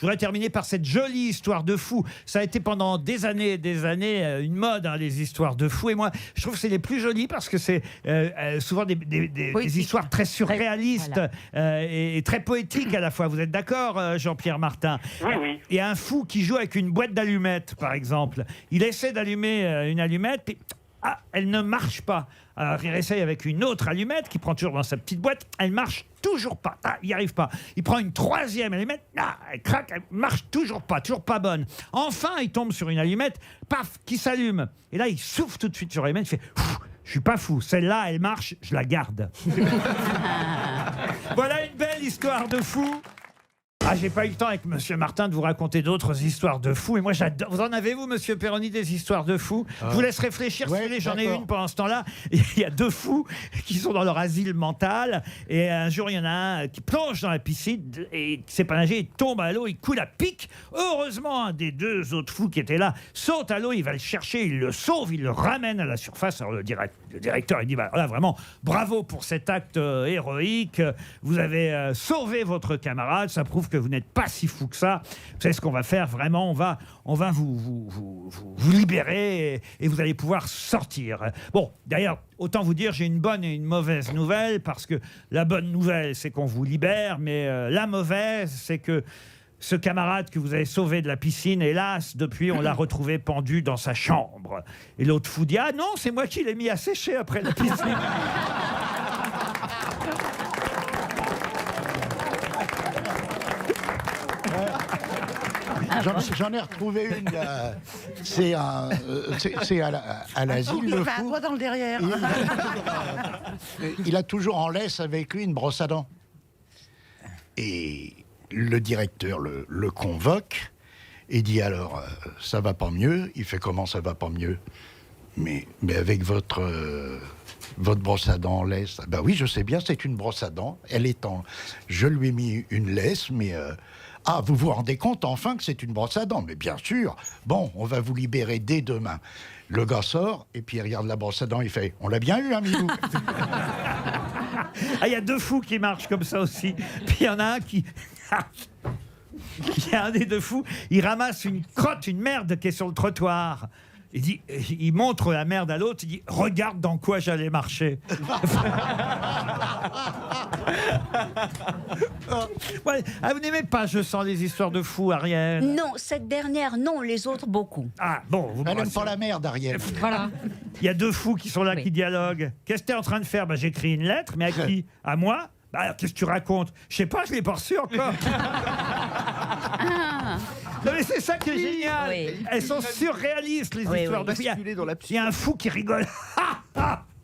Je voudrais terminer par cette jolie histoire de fou. Ça a été pendant des années une mode, hein, les histoires de fous. Et moi, je trouve que c'est les plus jolies parce que c'est souvent des histoires très surréalistes et très poétiques à la fois. Vous êtes d'accord, Jean-Pierre Martin? Oui, oui. Il y a un fou qui joue avec une boîte d'allumettes, par exemple. Il essaie d'allumer une allumette, puis elle ne marche pas. Alors il essaye avec une autre allumette qui prend toujours dans sa petite boîte. Elle marche toujours pas. Il n'y arrive pas. Il prend une troisième allumette. Elle craque. Elle marche toujours pas bonne. Enfin, il tombe sur une allumette, paf, qui s'allume. Et là, il souffle tout de suite sur l'allumette. Il fait je suis pas fou. Celle-là, elle marche. Je la garde. Voilà une belle histoire de fou. Ah, j'ai pas eu le temps avec Monsieur Martin de vous raconter d'autres histoires de fous. Et moi, j'adore. Vous en avez, vous, Monsieur Perroni, des histoires de fous? Je vous laisse réfléchir. Si vous voulez, j'en ai une pendant ce temps-là. Il y a deux fous qui sont dans leur asile mental. Et un jour, il y en a un qui plonge dans la piscine et qui ne sait pas nager. Il tombe à l'eau, il coule à pic. Heureusement, un des deux autres fous qui étaient là saute à l'eau. Il va le chercher, il le sauve, il le ramène à la surface. Alors, le directeur, il dit voilà, vraiment, bravo pour cet acte héroïque. Vous avez sauvé votre camarade. Ça prouve que vous n'êtes pas si fou que ça. Vous savez ce qu'on va faire, vraiment, on va vous libérer et vous allez pouvoir sortir. Bon, d'ailleurs, autant vous dire, j'ai une bonne et une mauvaise nouvelle, parce que la bonne nouvelle, c'est qu'on vous libère, mais la mauvaise, c'est que ce camarade que vous avez sauvé de la piscine, hélas, depuis, on l'a retrouvé pendu dans sa chambre. Et l'autre fou dit « Ah non, c'est moi qui l'ai mis à sécher après la piscine !» J'en ai retrouvé une. C'est à l'asile. Il Le va à fou. toi dans le derrière. Il a toujours en laisse avec lui une brosse à dents. Et le directeur le convoque et dit alors, ça va pas mieux? Il fait comment ça va pas mieux? Mais avec votre brosse à dents en laisse. Ben oui, je sais bien, c'est une brosse à dents. Elle est en. Je lui ai mis une laisse, mais. Ah, vous vous rendez compte enfin que c'est une brosse à dents? Mais bien sûr. Bon, on va vous libérer dès demain. Le gars sort, et puis il regarde la brosse à dents, il fait « On l'a bien eu, hein, Milou ?» Ah, il y a deux fous qui marchent comme ça aussi. Puis il y en a un qui... Il y a un des deux fous, il ramasse une crotte, une merde qui est sur le trottoir. Il montre la merde à l'autre, il dit « Regarde dans quoi j'allais marcher. » Ouais. Ah, vous n'aimez pas, je sens, les histoires de fous, Ariel? Non, cette dernière, non, les autres, beaucoup. Ah, bon. Elle n'aime pas la merde, Ariel. Voilà. Il y a deux fous qui sont là, qui dialoguent. Qu'est-ce que tu es en train de faire? J'écris une lettre, mais à qui? À moi? Alors, qu'est-ce que tu racontes? Je sais pas, je l'ai pas reçu encore. Non, mais c'est ça qui est génial. Oui. Elles sont surréalistes, les histoires de fous. Il y a un fou qui rigole.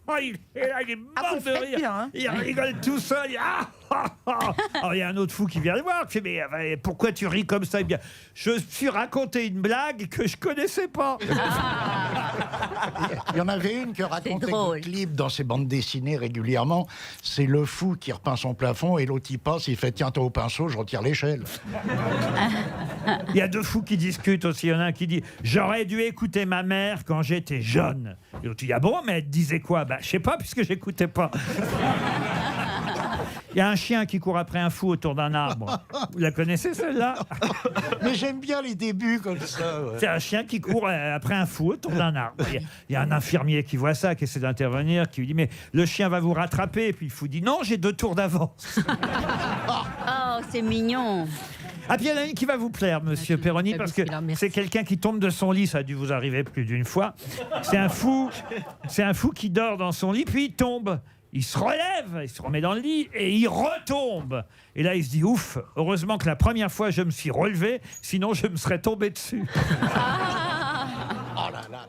Il est mort de rire. Bien, hein. Il rigole tout seul. Alors, il y a un autre fou qui vient le voir. Qui fait, mais pourquoi tu ris comme ça? Eh bien, je me suis raconté une blague que je connaissais pas. Il y en avait une que racontait Clip dans ses bandes dessinées régulièrement. C'est le fou qui repeint son plafond et l'autre il passe, il fait « Tiens, toi au pinceau, je retire l'échelle. » Il y a deux fous qui discutent aussi. Il y en a un qui dit « J'aurais dû écouter ma mère quand j'étais jeune. » Et l'autre dit « Ah bon, mais elle disait quoi? » Je sais pas, puisque j'écoutais pas. Il y a un chien qui court après un fou autour d'un arbre. Vous la connaissez, celle-là? Mais j'aime bien les débuts comme ça. Ouais. C'est un chien qui court après un fou autour d'un arbre. Il y a un infirmier qui voit ça, qui essaie d'intervenir, qui lui dit « Mais le chien va vous rattraper. » Et puis le fou dit « Non, j'ai 2 tours d'avance. » Oh, c'est mignon. Ah, puis il y en a une qui va vous plaire, Monsieur Perroni, parce que c'est quelqu'un qui tombe de son lit. Ça a dû vous arriver plus d'une fois. C'est un fou qui dort dans son lit, puis il tombe. Il se relève, il se remet dans le lit et il retombe. Et là, il se dit, ouf, heureusement que la première fois, je me suis relevé, sinon je me serais tombé dessus. Oh là là.